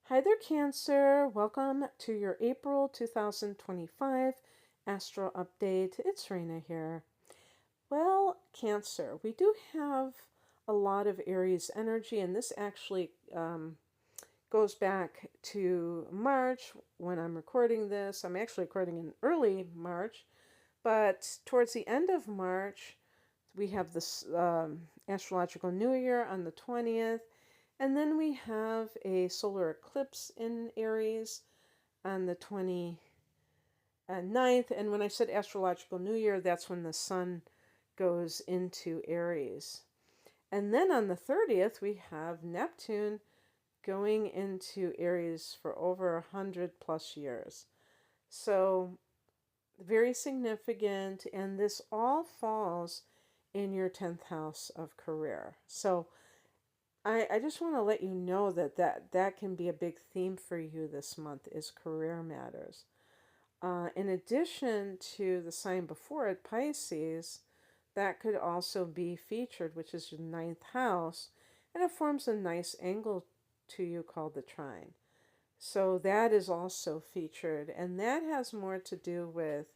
Hi there, Cancer. Welcome to your April 2025 Astro Update. It's Raina here. Well, Cancer, we do have a lot of Aries energy, and this actually goes back to March when I'm recording this. I'm actually recording in early March, but towards the end of March, we have this astrological new year on the 20th. And then we have a solar eclipse in Aries on the 29th. And when I said astrological new year, that's when the sun goes into Aries. And then on the 30th, we have Neptune going into Aries for over 100 plus years. So very significant. And this all falls in your 10th house of career. So I just want to let you know that can be a big theme for you this month is career matters. In addition to the sign before it, Pisces, that could also be featured, which is your ninth house, and it forms a nice angle to you called the trine. So that is also featured, and that has more to do with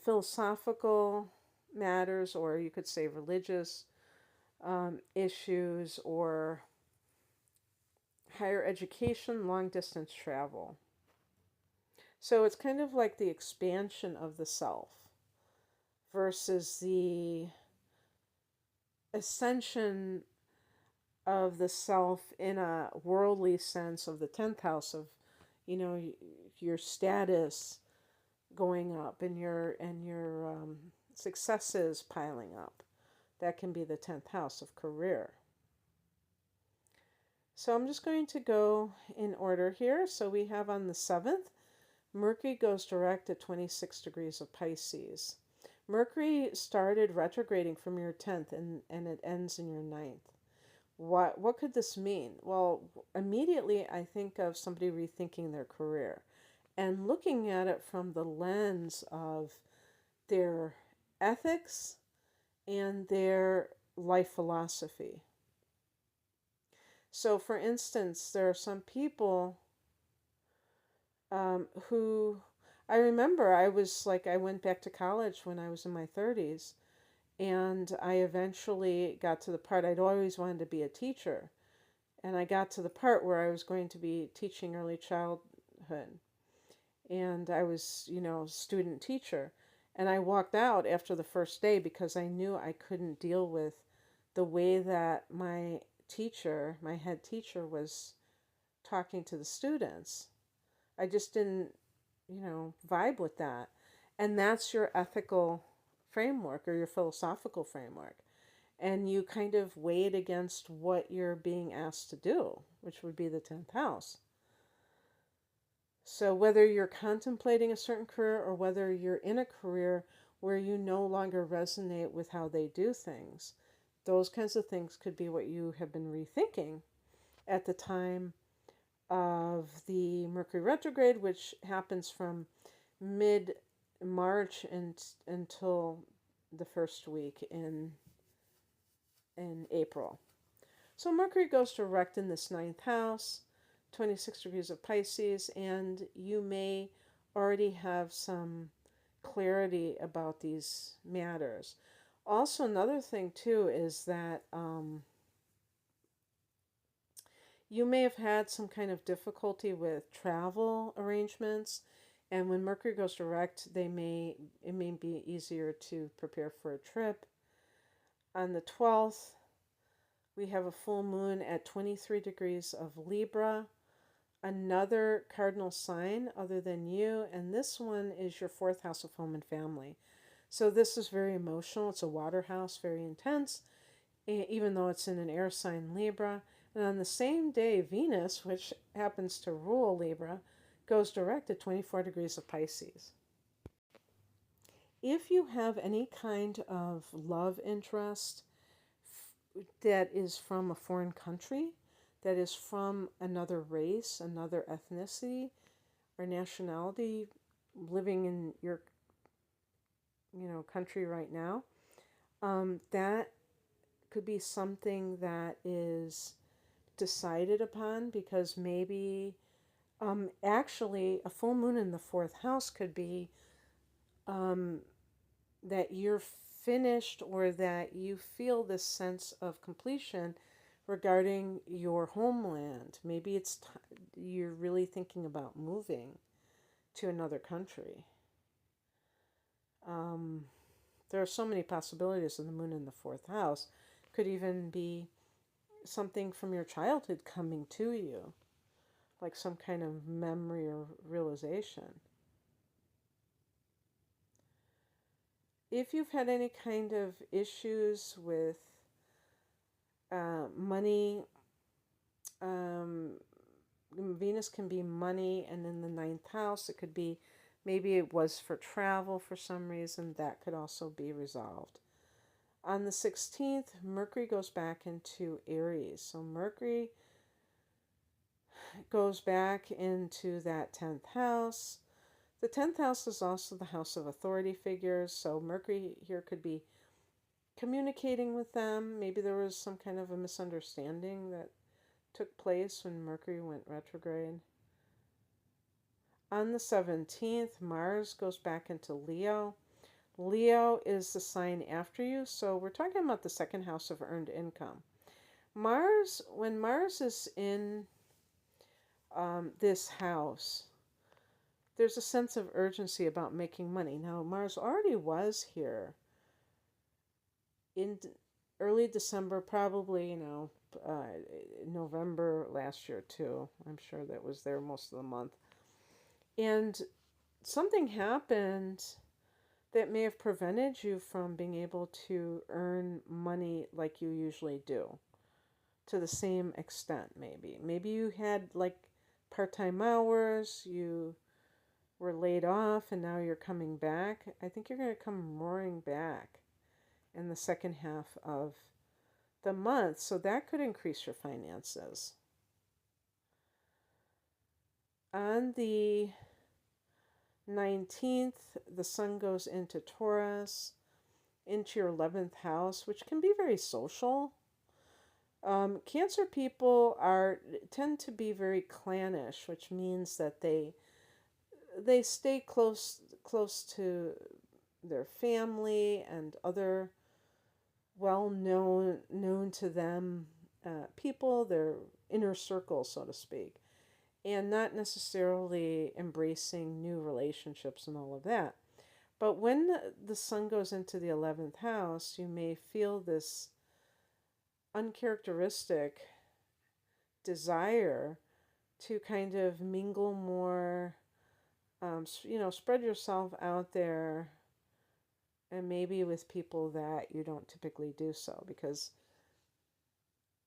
philosophical matters, or you could say religious issues, or higher education, long distance travel. So it's kind of like the expansion of the self versus the ascension of the self in a worldly sense of the 10th house of, your status going up and your successes piling up. That can be the 10th house of career. So I'm just going to go in order here. So we have on the 7th, Mercury goes direct at 26 degrees of Pisces. Mercury started retrograding from your 10th and it ends in your ninth. What could this mean? Well, immediately I think of somebody rethinking their career and looking at it from the lens of their ethics and their life philosophy. So, for instance, there are some people who I remember I went back to college when I was in my 30s, and I eventually got to the part I'd always wanted to be a teacher. And I got to the part where I was going to be teaching early childhood. And I was, student teacher. And I walked out after the first day because I knew I couldn't deal with the way that my head teacher was talking to the students. I just didn't, vibe with that. And that's your ethical framework or your philosophical framework. And you kind of weigh it against what you're being asked to do, which would be the 10th house. So whether you're contemplating a certain career or whether you're in a career where you no longer resonate with how they do things, those kinds of things could be what you have been rethinking at the time of the Mercury retrograde, which happens from mid-March until the first week in April. So Mercury goes direct in this ninth house, 26 degrees of Pisces, and you may already have some clarity about these matters. Also, another thing too is that you may have had some kind of difficulty with travel arrangements, and when Mercury goes direct, it may be easier to prepare for a trip. On the 12th, we have a full moon at 23 degrees of Libra, another cardinal sign other than you, and this one is your fourth house of home and family. So this is very emotional. It's a water house, very intense, even though it's in an air sign, Libra. And on the same day, Venus, which happens to rule Libra, goes direct at 24 degrees of Pisces. If you have any kind of love interest that is from a foreign country, that is from another race, another ethnicity, or nationality living in your country right now, that could be something that is decided upon, because maybe actually a full moon in the fourth house could be um, that you're finished, or that you feel this sense of completion regarding your homeland. Maybe you're really thinking about moving to another country. Um, there are so many possibilities in the moon in the fourth house. Could even be something from your childhood coming to you, like some kind of memory or realization. If you've had any kind of issues with money, um, Venus can be money, and in the ninth house, it could be maybe it was for travel for some reason. That could also be resolved. On the 16th, Mercury goes back into Aries. So Mercury goes back into that 10th house. The 10th house is also the house of authority figures. So Mercury here could be communicating with them. Maybe there was some kind of a misunderstanding that took place when Mercury went retrograde. On the 17th, Mars goes back into Leo. Leo is the sign after you, so we're talking about the second house of earned income. When Mars is in this house, there's a sense of urgency about making money. Now, Mars already was here in early December, probably, November last year too. I'm sure that was there most of the month. And something happened that may have prevented you from being able to earn money like you usually do, to the same extent, maybe. Maybe you had like part-time hours, you were laid off, and now you're coming back. I think you're going to come roaring back in the second half of the month, so that could increase your finances. On the 19th, the sun goes into Taurus, into your 11th house, which can be very social. Cancer people tend to be very clannish, which means that they stay close to their family and other known to them people, their inner circle, so to speak, and not necessarily embracing new relationships and all of that. But when the sun goes into the 11th house, you may feel this uncharacteristic desire to kind of mingle more, spread yourself out there, and maybe with people that you don't typically do so, because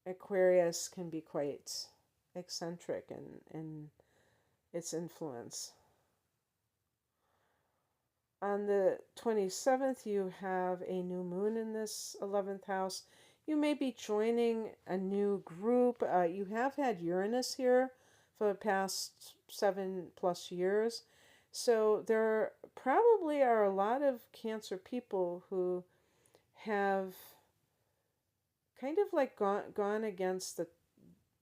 Aquarius can be quite eccentric in its influence. On the 27th, you have a new moon in this 11th house. You may be joining a new group. You have had Uranus here for the past 7+ years. So there probably are a lot of Cancer people who have kind of like gone against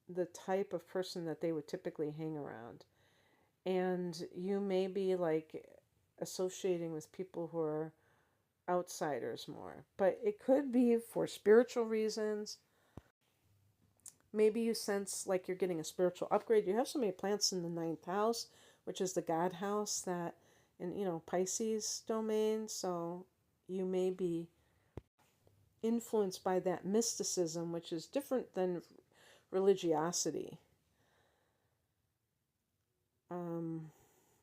the type of person that they would typically hang around. And you may be like associating with people who are outsiders more. But it could be for spiritual reasons. Maybe you sense like you're getting a spiritual upgrade. You have so many plants in the ninth house, which is the God house, that in Pisces domain. So you may be influenced by that mysticism, which is different than religiosity.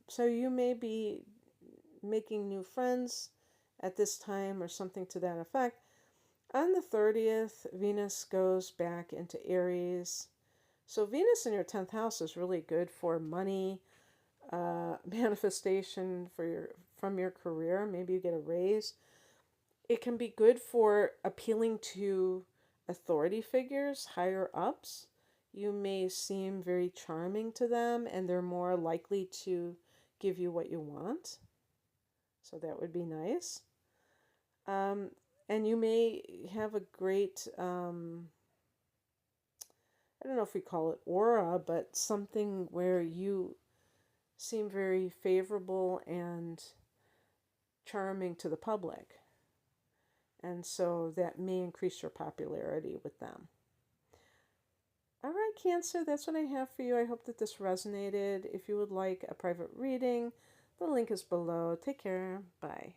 So you may be making new friends at this time, or something to that effect. On the 30th, Venus goes back into Aries. So Venus in your 10th house is really good for money, manifestation from your career. Maybe you get a raise. It can be good for appealing to authority figures, higher ups. You may seem very charming to them, and they're more likely to give you what you want. So that would be nice. And you may have a great, I don't know if we call it aura, but something where you seem very favorable and charming to the public. And so that may increase your popularity with them. All right, Cancer, that's what I have for you. I hope that this resonated. If you would like a private reading, the link is below. Take care. Bye.